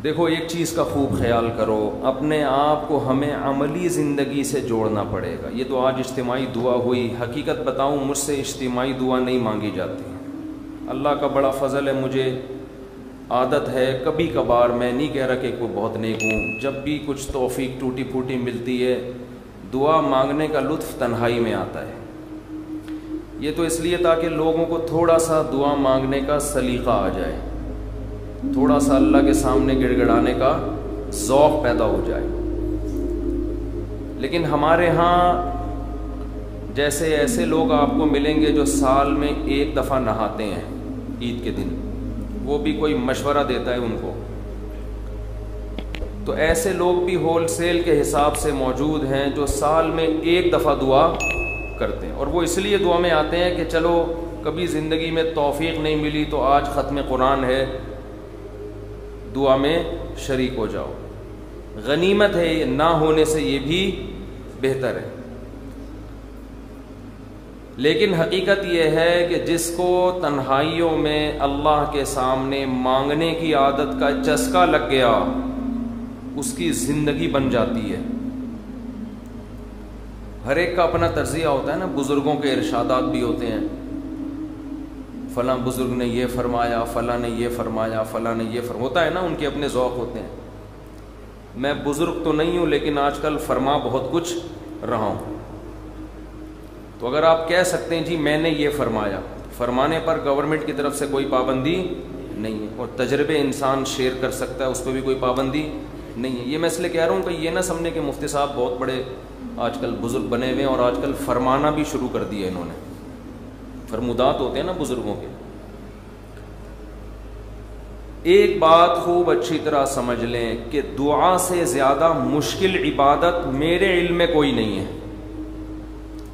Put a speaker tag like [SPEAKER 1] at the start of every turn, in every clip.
[SPEAKER 1] देखो, एक चीज़ का खूब ख्याल करो, अपने आप को हमें अमली ज़िंदगी से जोड़ना पड़ेगा। ये तो आज इज्तिमाई दुआ हुई, हकीकत बताऊँ मुझसे इज्तिमाई दुआ नहीं मांगी जाती। अल्लाह का बड़ा फ़ज़ल है, मुझे आदत है कभी कभार, मैं नहीं कह रहा कि कोई बहुत नेक हूँ, जब भी कुछ तौफीक टूटी फूटी मिलती है दुआ मांगने का लुत्फ़ तन्हाई में आता है। ये तो इसलिए ताकि लोगों को थोड़ा सा दुआ मांगने का सलीक़ा आ जाए, थोड़ा सा अल्लाह के सामने गिड़गिड़ाने का ज़ौक़ पैदा हो जाए। लेकिन हमारे यहाँ जैसे ऐसे लोग आपको मिलेंगे जो साल में एक दफ़ा नहाते हैं ईद के दिन, वो भी कोई मशवरा देता है उनको, तो ऐसे लोग भी होलसेल के हिसाब से मौजूद हैं जो साल में एक दफ़ा दुआ करते हैं। और वो इसलिए दुआ में आते हैं कि चलो कभी ज़िंदगी में तौफीक नहीं मिली तो आज ख़त्म कुरान है, दुआ में शरीक हो जाओ। गनीमत है, ना होने से ये भी बेहतर है। लेकिन हकीकत यह है कि जिसको तन्हाइयों में अल्लाह के सामने मांगने की आदत का चस्का लग गया, उसकी ज़िंदगी बन जाती है। हर एक का अपना तर्जिया होता है ना, बुज़ुर्गों के इरशादात भी होते हैं, फ़लाँ बुज़ुर्ग ने ये फ़रमाया, फ़लाँ ने ये फ़रमाया, फ़लाँ ने ये होता है ना, उनके अपने ज़ौक़ होते हैं। मैं बुज़ुर्ग तो नहीं हूँ लेकिन आजकल फरमा बहुत कुछ रहा हूँ। तो अगर आप कह सकते हैं जी मैंने ये फ़रमाया, फ़रमाने पर गवर्नमेंट की तरफ से कोई पाबंदी नहीं है, और तजर्बे इंसान शेयर कर सकता है, उस पर भी कोई पाबंदी नहीं है। ये मैं इसलिए कह रहा हूँ कि ये ना समझने के मुफ्ती साहब बहुत बड़े आजकल बुज़ुर्ग बने हुए हैं और आजकल फरमाना भी शुरू कर दिया इन्होंने। फरमुदात होते हैं ना बुज़ुर्गों के। एक बात खूब अच्छी तरह समझ लें कि दुआ से ज़्यादा मुश्किल इबादत मेरे इल्म में कोई नहीं है।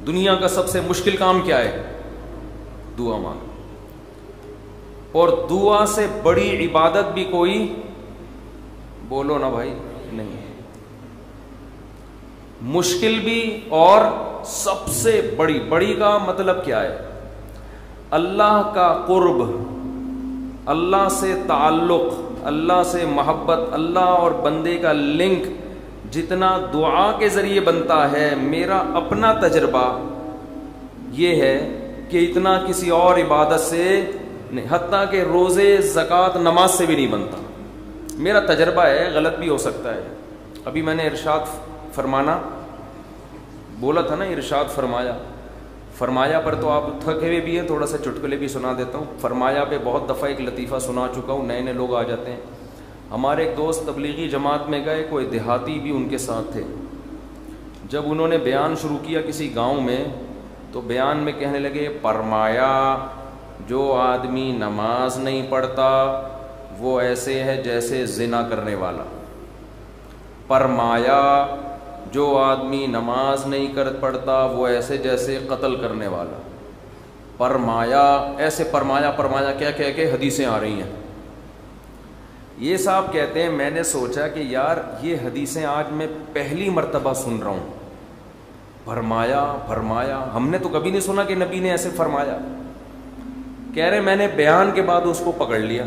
[SPEAKER 1] दुनिया का सबसे मुश्किल काम क्या है? दुआ मांगना। और दुआ से बड़ी इबादत भी कोई, बोलो ना भाई, नहीं है। मुश्किल भी और सबसे बड़ी, बड़ी का मतलब क्या है? अल्लाह का कुर्ब, अल्लाह से ताल्लुक़, अल्लाह से मोहब्बत, अल्लाह और बंदे का लिंक जितना दुआ के ज़रिए बनता है, मेरा अपना तजर्बा ये है कि इतना किसी और इबादत से नहीं, हत्ता कि रोज़े, ज़कात, नमाज से भी नहीं बनता। मेरा तजर्बा है, गलत भी हो सकता है। अभी मैंने इरशाद फरमाना बोला था ना, इरशाद फरमाया, फरमाया पर तो आप थके हुए भी हैं, थोड़ा सा चुटकुले भी सुना देता हूँ। फरमाया पे बहुत दफ़ा एक लतीफ़ा सुना चुका हूँ, नए नए लोग आ जाते हैं। हमारे एक दोस्त तबलीगी जमात में गए, कोई देहाती भी उनके साथ थे। जब उन्होंने बयान शुरू किया किसी गांव में, तो बयान में कहने लगे, फरमाया जो आदमी नमाज नहीं पढ़ता वो ऐसे है जैसे जिना करने वाला। फरमाया जो आदमी नमाज नहीं कर पढ़ता वो ऐसे जैसे कत्ल करने वाला। फरमाया, ऐसे फरमाया फरमाया क्या कह के हदीसें आ रही हैं। ये साहब कहते हैं, मैंने सोचा कि यार ये हदीसें आज मैं पहली मर्तबा सुन रहा हूँ। फरमाया फरमाया, हमने तो कभी नहीं सुना कि नबी ने ऐसे फरमाया। कह रहे मैंने बयान के बाद उसको पकड़ लिया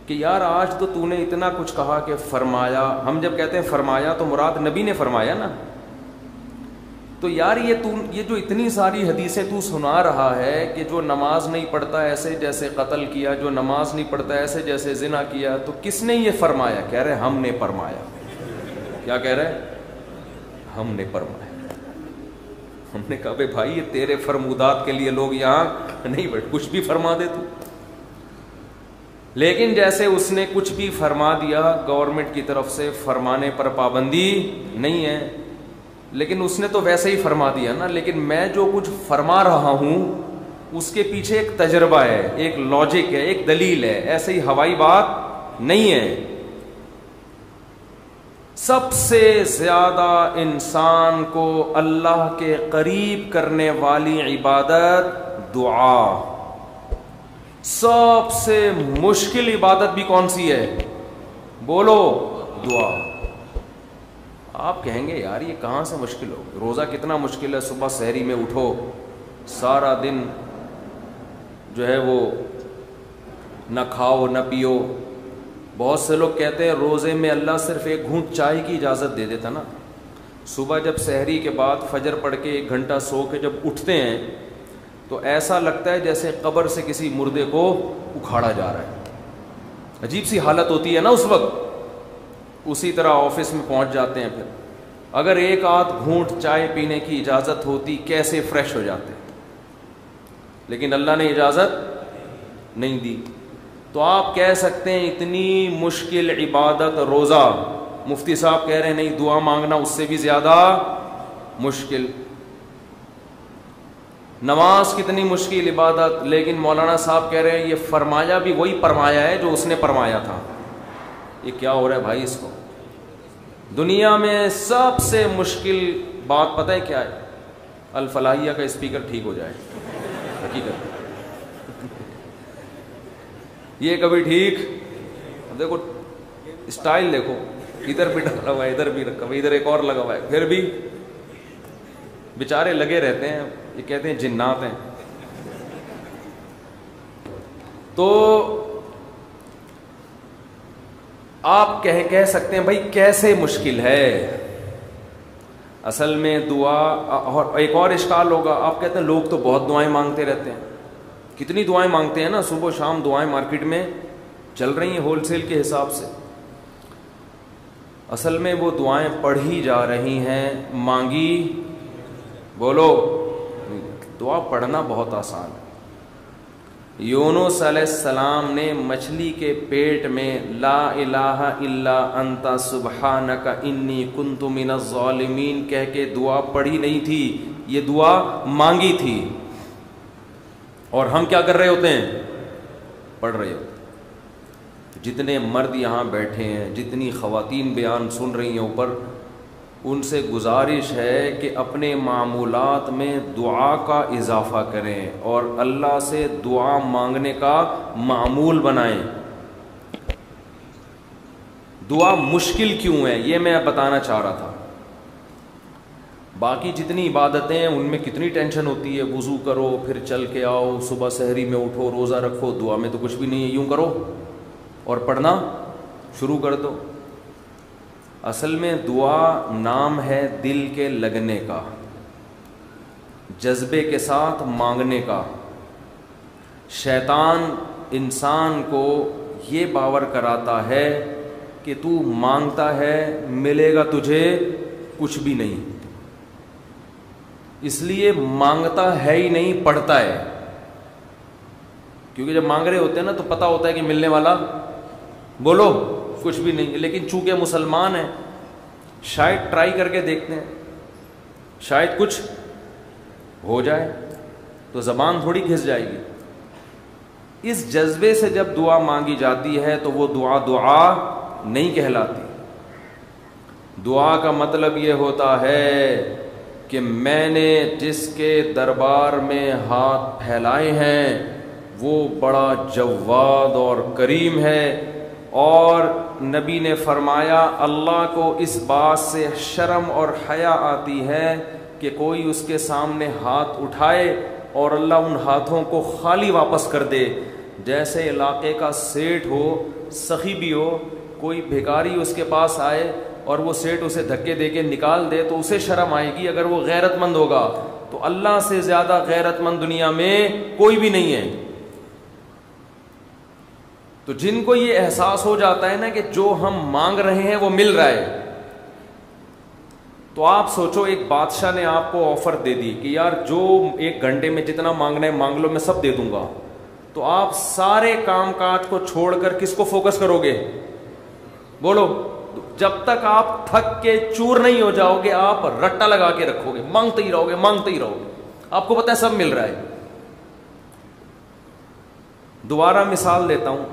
[SPEAKER 1] कि यार आज तो तूने इतना कुछ कहा कि फरमाया। हम जब कहते हैं फरमाया तो मुराद नबी ने फरमाया ना। तो यार ये जो इतनी सारी हदीसें तू सुना रहा है कि जो नमाज नहीं पढ़ता ऐसे जैसे कत्ल किया, जो नमाज नहीं पढ़ता ऐसे जैसे जिना किया, तो किसने ये फरमाया? कह रहे हमने फरमाया। क्या कह रहे? हमने फरमाया। हमने कहा बे भाई, ये तेरे फरमुदात के लिए लोग यहाँ नहीं बैठ, कुछ भी फरमा दे तू। लेकिन जैसे उसने कुछ भी फरमा दिया, गवर्नमेंट की तरफ से फरमाने पर पाबंदी नहीं है, लेकिन उसने तो वैसे ही फरमा दिया ना। लेकिन मैं जो कुछ फरमा रहा हूं उसके पीछे एक तजर्बा है, एक लॉजिक है, एक दलील है, ऐसे ही हवाई बात नहीं है। सबसे ज्यादा इंसान को अल्लाह के करीब करने वाली इबादत दुआ। सबसे मुश्किल इबादत भी कौन सी है? बोलो, दुआ। आप कहेंगे यार ये कहाँ से मुश्किल हो? रोज़ा कितना मुश्किल है। सुबह सहरी में उठो, सारा दिन जो है वो न खाओ न पियो, बहुत से लोग कहते हैं रोज़े में अल्लाह सिर्फ एक घूंट चाय की इजाज़त दे देता ना। सुबह जब सहरी के बाद फजर पढ़ के 1 घंटा सो के जब उठते हैं तो ऐसा लगता है जैसे कब्र से किसी मुर्दे को उखाड़ा जा रहा है। अजीब सी हालत होती है ना उस वक्त। उसी तरह ऑफिस में पहुंच जाते हैं, फिर अगर एक आध घूंट चाय पीने की इजाज़त होती कैसे फ्रेश हो जाते, लेकिन अल्लाह ने इजाज़त नहीं दी। तो आप कह सकते हैं इतनी मुश्किल इबादत रोज़ा, मुफ्ती साहब कह रहे हैं नहीं, दुआ मांगना उससे भी ज़्यादा मुश्किल। नमाज कितनी मुश्किल इबादत, लेकिन मौलाना साहब कह रहे हैं ये फरमाया भी वही फरमाया है जो उसने फरमाया था। ये क्या हो रहा है भाई इसको? दुनिया में सबसे मुश्किल बात पता है क्या है? अल फलाहिया का स्पीकर ठीक हो जाए। हकीकत ये कभी ठीक, देखो स्टाइल देखो, इधर भी लगा हुआ है, इधर भी रखा हुआ, इधर एक और लगा हुआ है, फिर भी बेचारे लगे रहते हैं। ये कहते हैं जिन्नात हैं। तो आप कह सकते हैं भाई कैसे मुश्किल है। असल में दुआ, और एक और इश्काल होगा, आप कहते हैं लोग तो बहुत दुआएं मांगते रहते हैं। कितनी दुआएं मांगते हैं ना, सुबह शाम दुआएं मार्केट में चल रही हैं होलसेल के हिसाब से। असल में वो दुआएं पढ़ी जा रही हैं, मांगी बोलो। दुआ पढ़ना बहुत आसान है। यूनुस अलैहिस्सलाम ने मछली के पेट में ला इलाहा इल्ला अंता सुब्हानका इन्नी कुन्तु मिनज़ ज़ालिमीन कह के दुआ पढ़ी नहीं थी, ये दुआ मांगी थी। और हम क्या कर रहे होते हैं? पढ़ रहे होते। जितने मर्द यहाँ बैठे हैं, जितनी ख़वातीन बयान सुन रही हैं ऊपर, उनसे गुजारिश है कि अपने मामूलात में दुआ का इजाफ़ा करें और अल्लाह से दुआ मांगने का मामूल बनाएं। दुआ मुश्किल क्यों है ये मैं बताना चाह रहा था। बाकी जितनी इबादतें हैं उनमें कितनी टेंशन होती है, वुज़ू करो, फिर चल के आओ, सुबह सहरी में उठो, रोज़ा रखो। दुआ में तो कुछ भी नहीं है, यूँ करो और पढ़ना शुरू कर दो। असल में दुआ नाम है दिल के लगने का, जज्बे के साथ मांगने का। शैतान इंसान को ये बावर कराता है कि तू मांगता है, मिलेगा तुझे कुछ भी नहीं, इसलिए मांगता है ही नहीं, पढ़ता है। क्योंकि जब मांग रहे होते हैं ना तो पता होता है कि मिलने वाला बोलो कुछ भी नहीं। लेकिन चूंकि मुसलमान है, शायद ट्राई करके देखते हैं, शायद कुछ हो जाए, तो ज़बान थोड़ी घिस जाएगी। इस जज्बे से जब दुआ मांगी जाती है तो वो दुआ दुआ नहीं कहलाती। दुआ का मतलब ये होता है कि मैंने जिसके दरबार में हाथ फैलाए हैं वो बड़ा जव्वाद और करीम है। और नबी ने फरमाया अल्लाह को इस बात से शर्म और हया आती है कि कोई उसके सामने हाथ उठाए और अल्लाह उन हाथों को खाली वापस कर दे। जैसे इलाके का सेठ हो, सखी भी हो, कोई भिखारी उसके पास आए और वो सेठ उसे धक्के दे के निकाल दे तो उसे शर्म आएगी। अगर वो गैरतमंद होगा तो अल्लाह से ज़्यादा गैरतमंद दुनिया में कोई भी नहीं है। तो जिनको ये एहसास हो जाता है ना कि जो हम मांग रहे हैं वो मिल रहा है, तो आप सोचो एक बादशाह ने आपको ऑफर दे दी कि यार जो 1 घंटे में जितना मांगना है मांग लो, मैं सब दे दूंगा। तो आप सारे काम काज को छोड़कर किसको फोकस करोगे? बोलो। जब तक आप थक के चूर नहीं हो जाओगे आप रट्टा लगा के रखोगे, मांगते ही रहोगे, मांगते ही रहोगे। आपको पता है सब मिल रहा है। दोबारा मिसाल देता हूं।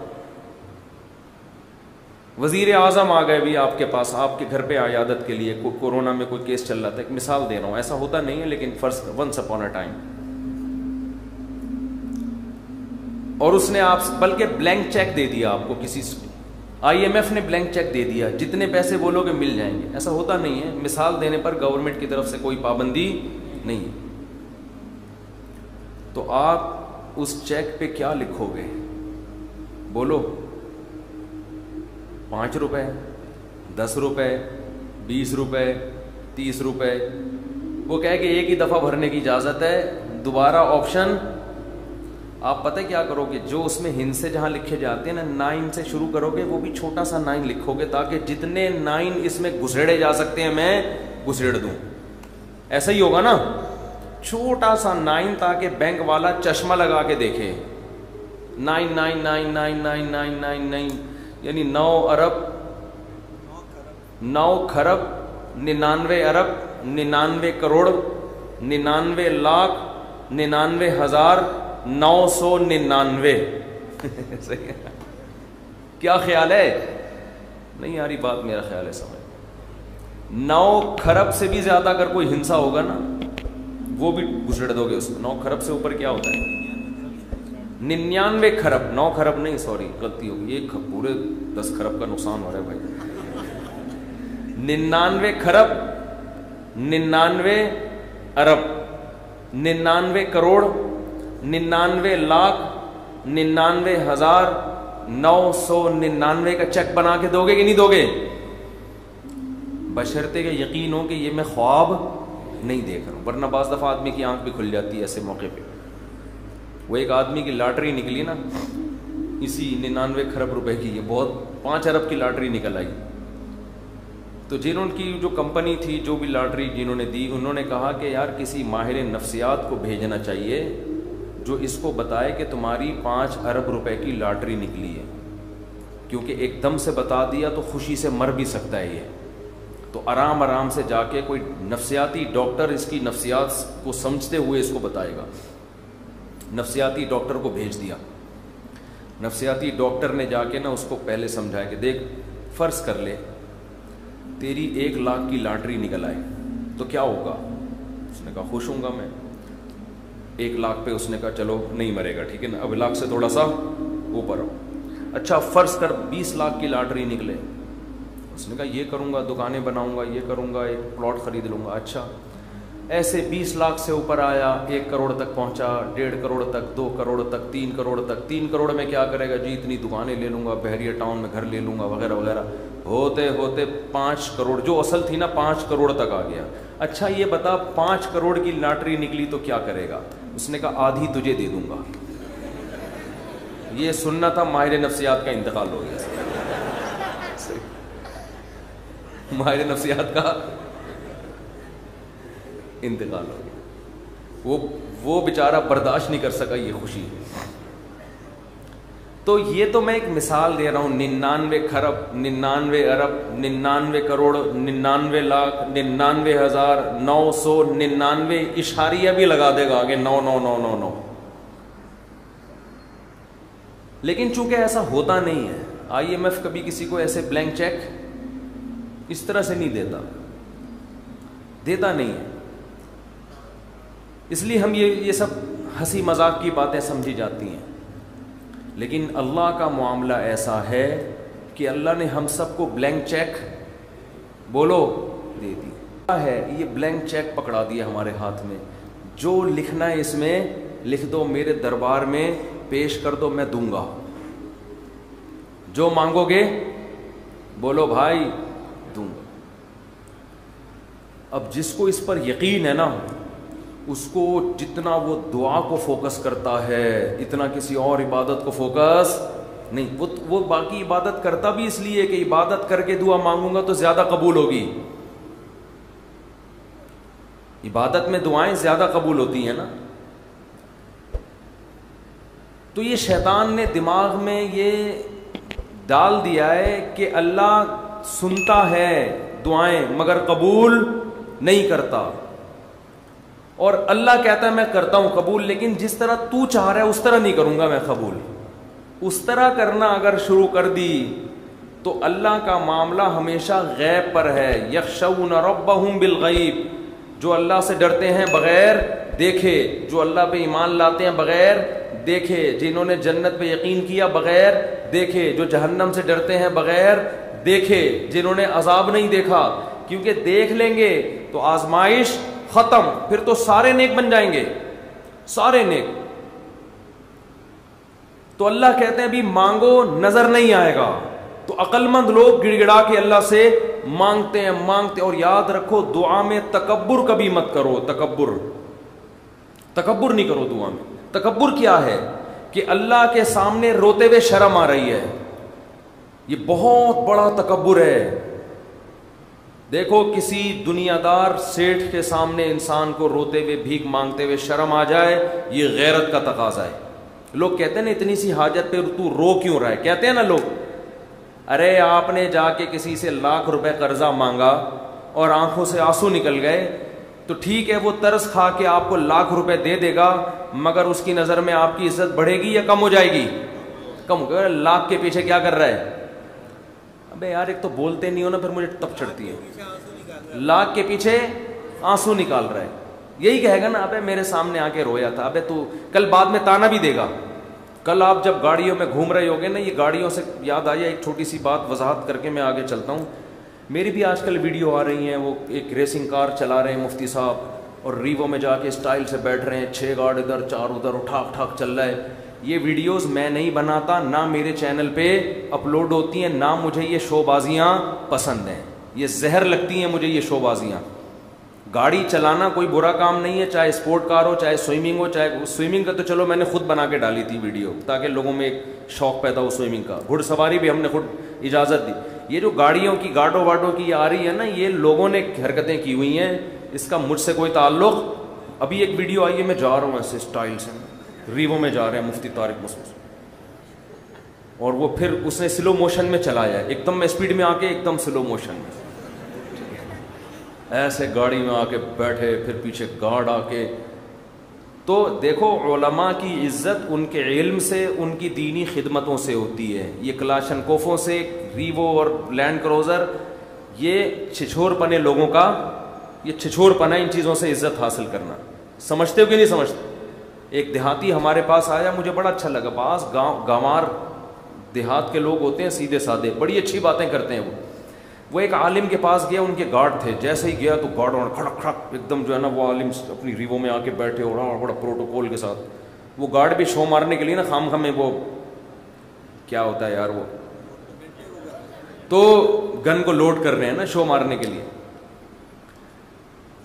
[SPEAKER 1] वजीर आजम आ गए भी आपके पास, आपके घर पे इयादत के लिए, कोरोना में कोई केस चल रहा था। एक मिसाल दे रहा हूं, ऐसा होता नहीं है लेकिन first ones upon a time. और उसने आप बल्कि ब्लैंक चेक दे दिया आपको, किसी IMF ने ब्लैंक चेक दे दिया, जितने पैसे बोलोगे मिल जाएंगे। ऐसा होता नहीं है। मिसाल देने पर गवर्नमेंट की तरफ से कोई पाबंदी नहीं है। तो आप उस चेक पे क्या लिखोगे? बोलो। 5 रुपये, 10 रुपये, 20 रुपये, 30 रुपये। वो कहे कि एक ही दफ़ा भरने की इजाज़त है, दोबारा ऑप्शन। आप पता है क्या करोगे, जो उसमें हिंसे जहाँ लिखे जाते हैं ना, 9 से शुरू करोगे, वो भी छोटा सा 9 लिखोगे, ताकि जितने 9 इसमें घुसेड़े जा सकते हैं मैं घुसेड़ दूँ। ऐसा ही होगा ना, छोटा सा 9, ताकि बैंक वाला चश्मा लगा के देखे। 9 यानी 9 अरब 9 खरब 99 अरब 99 करोड़ 99 लाख 99,999। सही है? क्या ख्याल है? नहीं यार, ये बात मेरा ख्याल है समझ। 9 खरब से भी ज्यादा अगर कोई हिंसा होगा ना, वो भी घुसेड़ दोगे उसको। 9 खरब से ऊपर क्या होता है? 99 खरब। 9 खरब नहीं, सॉरी गलती होगी, एक पूरे 10 खरब का नुकसान हो रहा है भाई। 99 खरब 99 अरब 99 करोड़ 99 लाख 99,999 का चेक बना के दोगे कि नहीं दोगे? बशर्ते के यकीन हो कि ये मैं ख्वाब नहीं देख रहा हूं, वरना बाज़ दफ़ा आदमी की आंख भी खुल जाती है ऐसे मौके पे। वो एक आदमी की लॉटरी निकली ना, इसी 99 खरब रुपए की, ये बहुत 5 अरब की लॉटरी निकल आई। तो जिन्होंने जो कंपनी थी, जो भी लॉटरी जिन्होंने दी, उन्होंने कहा कि यार किसी माहिर नफ्सियात को भेजना चाहिए जो इसको बताए कि तुम्हारी 5 अरब रुपए की लॉटरी निकली है, क्योंकि एकदम से बता दिया तो खुशी से मर भी सकता है ये। तो आराम आराम से जाके कोई नफ्सियाती डॉक्टर इसकी नफ्सियात को समझते हुए इसको बताएगा। नफ्सियाती डॉक्टर को भेज दिया। नफ्सियाती डॉक्टर ने जाके ना उसको पहले समझाया कि देख, फ़र्ज़ कर ले तेरी 1 लाख की लॉटरी निकल आए तो क्या होगा? उसने कहा खुश होऊंगा मैं। 1 लाख पे उसने कहा चलो नहीं मरेगा, ठीक है ना, अब लाख से थोड़ा सा ऊपर हो। अच्छा फ़र्ज़ कर 20 लाख की लॉटरी निकले। उसने कहा ये करूँगा, दुकानें बनाऊँगा, ये करूँगा, एक प्लॉट ख़रीद लूँगा। अच्छा, ऐसे 20 लाख से ऊपर आया, 1 करोड़ तक पहुँचा, 1.5 करोड़ तक, 2 करोड़ तक, 3 करोड़ तक। 3 करोड़ में क्या करेगा जी, इतनी दुकानें ले लूँगा, बहरिया टाउन में घर ले लूँगा, वगैरह वगैरह। होते होते 5 करोड़, जो असल थी ना 5 करोड़ तक आ गया। अच्छा ये बता 5 करोड़ की लॉटरी निकली तो क्या करेगा? उसने कहा आधी तुझे दे दूँगा। ये सुनना था, माहिर नफ्सियात का इंतकाल हो गया। माहिर नफ्सियात का इंतकाल हो गया। वो बेचारा बर्दाश्त नहीं कर सका ये खुशी। तो ये तो मैं एक मिसाल दे रहा हूँ। 99 खरब 99 अरब 99 करोड़ 99 लाख 99,999 इशारिया भी लगा देगा आगे 99999। लेकिन चूंकि ऐसा होता नहीं है, IMF कभी किसी को ऐसे ब्लैंक चेक इस तरह से नहीं देता नहीं है। इसलिए हम ये सब हंसी मजाक की बातें समझी जाती हैं। लेकिन अल्लाह का मामला ऐसा है कि अल्लाह ने हम सबको ब्लैंक चेक बोलो दे दिया है। ये ब्लैंक चेक पकड़ा दिया हमारे हाथ में, जो लिखना है इसमें लिख दो, मेरे दरबार में पेश कर दो, मैं दूंगा। जो मांगोगे बोलो भाई दूंगा। अब जिसको इस पर यकीन है ना, उसको जितना वो दुआ को फोकस करता है, इतना किसी और इबादत को फोकस नहीं। वो बाकी इबादत करता भी इसलिए कि इबादत करके दुआ मांगूंगा तो ज्यादा कबूल होगी। इबादत में दुआएं ज्यादा कबूल होती हैं ना। तो ये शैतान ने दिमाग में ये डाल दिया है कि अल्लाह सुनता है दुआएं मगर कबूल नहीं करता, और अल्लाह कहता है मैं करता हूं कबूल, लेकिन जिस तरह तू चाह रहा है उस तरह नहीं करूंगा मैं कबूल। उस तरह करना अगर शुरू कर दी तो अल्लाह का मामला हमेशा गैब पर है। यख्शऊन रब्बहुम बिल गैब, जो अल्लाह से डरते हैं बगैर देखे, जो अल्लाह पे ईमान लाते हैं बगैर देखे, जिन्होंने जन्नत पे यकीन किया बगैर देखे, जो जहन्नम से डरते हैं बगैर देखे, जिन्होंने अजाब नहीं देखा। क्योंकि देख लेंगे तो आजमाइश खत्म, फिर तो सारे नेक बन जाएंगे, सारे नेक। तो अल्लाह कहते हैं अभी मांगो, नजर नहीं आएगा, तो अक्लमंद लोग गिड़गिड़ा के अल्लाह से मांगते हैं। और याद रखो, दुआ में तकब्बुर कभी मत करो। तकब्बुर नहीं करो दुआ में। तकब्बुर क्या है कि अल्लाह के सामने रोते हुए शर्म आ रही है, ये बहुत बड़ा तकब्बुर है। देखो, किसी दुनियादार सेठ के सामने इंसान को रोते हुए, भीख मांगते हुए शर्म आ जाए, ये गैरत का तकाजा है। लोग कहते हैं ना, इतनी सी हाजत पे तू रो क्यों रहा है? कहते हैं ना लोग, अरे आपने जाके किसी से लाख रुपए कर्जा मांगा और आंखों से आंसू निकल गए, तो ठीक है, वो तरस खा के आपको लाख रुपए दे देगा, मगर उसकी नजर में आपकी इज्जत बढ़ेगी या कम हो जाएगी? कम हो गया। लाख के पीछे क्या कर रहा है? अबे यार, एक तो बोलते नहीं हो ना, फिर मुझे तप चढ़ती है। लाख के पीछे आंसू निकाल रहा है, यही कहेगा ना, अबे मेरे सामने आके रोया था। अबे तू कल बाद में ताना भी देगा। कल आप जब गाड़ियों में घूम रहे होगे ना, ये गाड़ियों से याद आया एक छोटी सी बात, वजाहत करके मैं आगे चलता हूँ। मेरी भी आजकल वीडियो आ रही हैं, वो एक रेसिंग कार चला रहे हैं मुफ्ती साहब, और रीवो में जाके स्टाइल से बैठ रहे हैं, 6 गार्ड इधर 4 उधर, उठाक ठाक चल रहा है। ये वीडियोस मैं नहीं बनाता, ना मेरे चैनल पे अपलोड होती हैं, ना मुझे ये शोबाजियाँ पसंद हैं। ये जहर लगती हैं मुझे ये शोबाजियाँ। गाड़ी चलाना कोई बुरा काम नहीं है, चाहे स्पोर्ट कार हो, चाहे स्विमिंग हो। चाहे स्विमिंग का तो चलो मैंने खुद बना के डाली थी वीडियो, ताकि लोगों में एक शौक पैदा हो स्विमिंग का। घुड़सवारी भी हमने खुद इजाज़त दी। ये जो गाड़ियों की गाडो वाडो की आ रही है ना, ये लोगों ने हरकतें की हुई हैं, इसका मुझसे कोई ताल्लुक। अभी एक वीडियो आई है, मैं जा रहा हूँ ऐसे स्टाइल से, रीवो में जा रहे हैं मुफ्ती तारिक मुस्लिम, और वो फिर उसने स्लो मोशन में चलाया है, एकदम में स्पीड में आके एकदम स्लो मोशन में ऐसे गाड़ी में आके बैठे, फिर पीछे गार्ड आके। तो देखो, उलमा की इज्जत उनके इल्म से, उनकी दीनी खिदमतों से होती है। ये क्लाशनकोफों से, रीवो और लैंड क्रूजर, ये छिछोरपने लोगों का, ये छिछोरपना, इन चीज़ों से इज्जत हासिल करना। समझते हो कि नहीं समझते? एक देहाती हमारे पास आया, मुझे बड़ा अच्छा लगा। पास गांवार देहात के लोग होते हैं, सीधे साधे, बड़ी अच्छी बातें करते हैं। वो एक आलिम के पास गया, उनके गार्ड थे। जैसे ही गया तो गार्ड और खड़क खड़क एकदम जो है ना, वो आलिम अपनी रीवो में आके बैठे और बड़ा प्रोटोकॉल के साथ। वो गार्ड भी शो मारने के लिए ना, खाम में वो क्या होता है यार, वो तो गन को लोड कर रहे हैं ना शो मारने के लिए।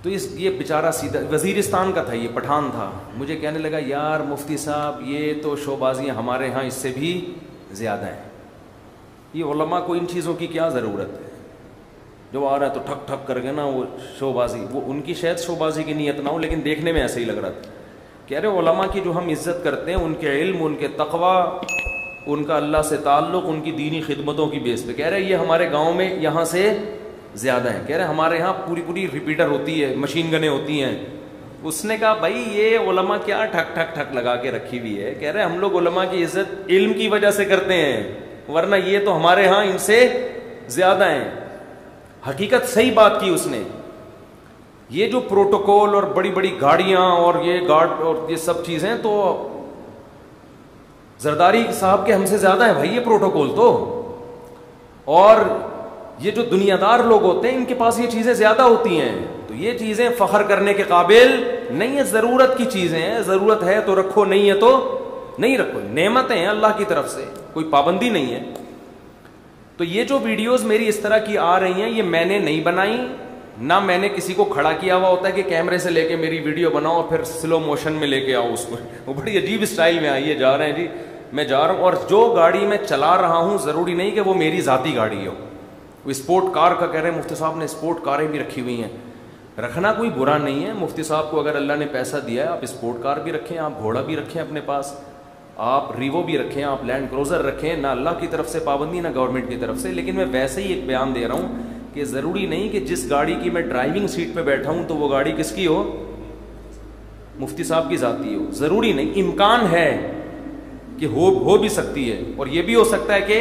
[SPEAKER 1] तो ये बेचारा सीधा वजीरिस्तान का था, ये पठान था। मुझे कहने लगा, यार मुफ्ती साहब, ये तो शोबाजियाँ हमारे यहाँ इससे भी ज़्यादा हैं। ये उलमा को इन चीज़ों की क्या ज़रूरत है? जो आ रहा है तो ठक ठक करके ना वो शोबाजी, वो उनकी शायद शोबाजी की नीयत ना हो, लेकिन देखने में ऐसे ही लग रहा था। कह रहे उलमा की जो हम इज्जत करते हैं, उनके इल्म, उनके तकवा, उनका अल्लाह से ताल्लुक़, उनकी दीनी खिदमतों की बेस पे, कह रहे ये हमारे गाँव में यहाँ से ज़्यादा है। कह रहे हमारे यहाँ पूरी रिपीटर होती है, मशीन गनें होती हैं। उसने कहा, भाई ये उलमा क्या ठक ठक ठक लगा के रखी हुई है? कह रहे हम लोग उलमा की इज्जत इल्म की वजह से करते हैं, वरना ये तो हमारे यहाँ इनसे ज़्यादा हैं। हकीकत सही बात की उसने। ये जो प्रोटोकॉल और बड़ी बड़ी गाड़ियां और ये गार्ड और ये सब चीजें, तो जरदारी साहब के हमसे ज्यादा है भाई ये प्रोटोकॉल तो। और ये जो दुनियादार लोग होते हैं, इनके पास ये चीजें ज्यादा होती हैं। तो ये चीजें फख्र करने के काबिल नहीं है, जरूरत की चीजें हैं। जरूरत है तो रखो, नहीं है तो नहीं रखो। नेमतें हैं अल्लाह की तरफ से, कोई पाबंदी नहीं है। तो ये जो वीडियोस मेरी इस तरह की आ रही हैं, ये मैंने नहीं बनाई, ना मैंने किसी को खड़ा किया हुआ होता है कि कैमरे से लेके मेरी वीडियो बनाओ और फिर स्लो मोशन में लेके आओ उसको। वो बड़ी अजीब स्टाइल में आई है, जा रहे हैं जी, मैं जा रहा हूँ। और जो गाड़ी मैं चला रहा हूँ, ज़रूरी नहीं कि वो मेरी ज़ाती गाड़ी हो। वो स्पोर्ट कार का कह रहे हैं मुफ्ती साहब ने, स्पोर्ट कारें भी रखी हुई हैं। रखना कोई बुरा नहीं है। मुफ्ती साहब को अगर अल्लाह ने पैसा दिया है, आप स्पोर्ट कार भी रखें, आप घोड़ा भी रखें अपने पास, आप रीवो भी रखें, आप लैंड क्रूजर रखें। ना अल्लाह की तरफ से पाबंदी, ना गवर्नमेंट की तरफ से। लेकिन मैं वैसे ही एक बयान दे रहा हूँ कि ज़रूरी नहीं कि जिस गाड़ी की मैं ड्राइविंग सीट पे बैठा हूँ तो वो गाड़ी किसकी हो, मुफ्ती साहब की ज़ाती हो। ज़रूरी नहीं, इम्कान है कि हो भी सकती है, और ये भी हो सकता है कि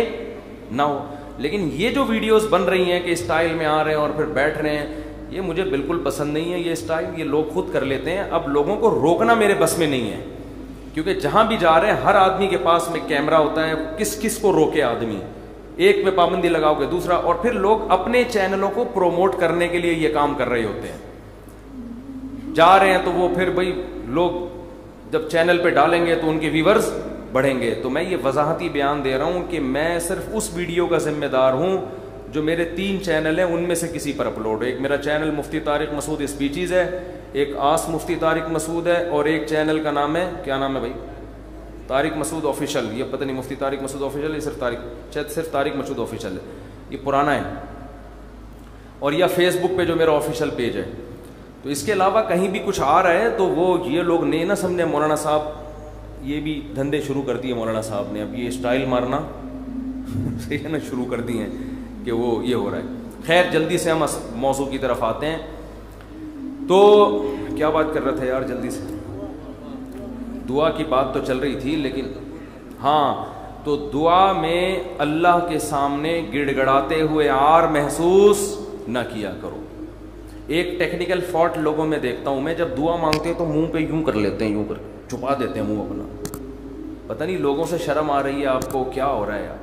[SPEAKER 1] ना हो। लेकिन ये जो वीडियोस बन रही हैं कि स्टाइल में आ रहे हैं और फिर बैठ रहे हैं, ये मुझे बिल्कुल पसंद नहीं है। ये स्टाइल ये लोग खुद कर लेते हैं। अब लोगों को रोकना मेरे बस में नहीं है, क्योंकि जहां भी जा रहे हैं हर आदमी के पास में कैमरा होता है। किस किस को रोके आदमी? एक पे पाबंदी लगाओगे, दूसरा, और फिर लोग अपने चैनलों को प्रोमोट करने के लिए ये काम कर रहे होते हैं। जा रहे हैं तो वो फिर भाई लोग जब चैनल पे डालेंगे तो उनके व्यूअर्स बढ़ेंगे। तो मैं ये वजाहती बयान दे रहा हूँ कि मैं सिर्फ उस वीडियो का जिम्मेदार हूँ जो मेरे 3 चैनल हैं उनमें से किसी पर अपलोड है। एक मेरा चैनल मुफ्ती तारिक मसूद स्पीचीज़ है, एक आस मुफ्ती तारिक मसूद है, और एक चैनल का नाम है, क्या नाम है भाई, तारिक मसूद ऑफिशियल। ये पता नहीं मुफ्ती तारिक मसूद ऑफिशियल है, सिर्फ तारिक मसूद ऑफिशियल है, ये पुराना है। और या फेसबुक पे जो मेरा ऑफिशियल पेज है। तो इसके अलावा कहीं भी कुछ आ रहा है तो वो ये लोग ने ना समझे मौलाना साहब ये भी धंधे शुरू कर दिए, मौलाना साहब ने अब ये स्टाइल मारना सही है ना शुरू कर दिए हैं कि वो ये हो रहा है। खैर जल्दी से हम मौजू की तरफ आते हैं। तो क्या बात कर रहा था यार, जल्दी से दुआ की बात तो चल रही थी, लेकिन हाँ, तो दुआ में अल्लाह के सामने गिड़गड़ाते हुए आर महसूस ना किया करो। एक टेक्निकल फॉल्ट लोगों में देखता हूं मैं, जब दुआ मांगते हैं तो मुंह पे यूं कर लेते हैं, यूं कर छुपा देते हैं मुंह अपना। पता नहीं लोगों से शर्म आ रही है आपको, क्या हो रहा है यार।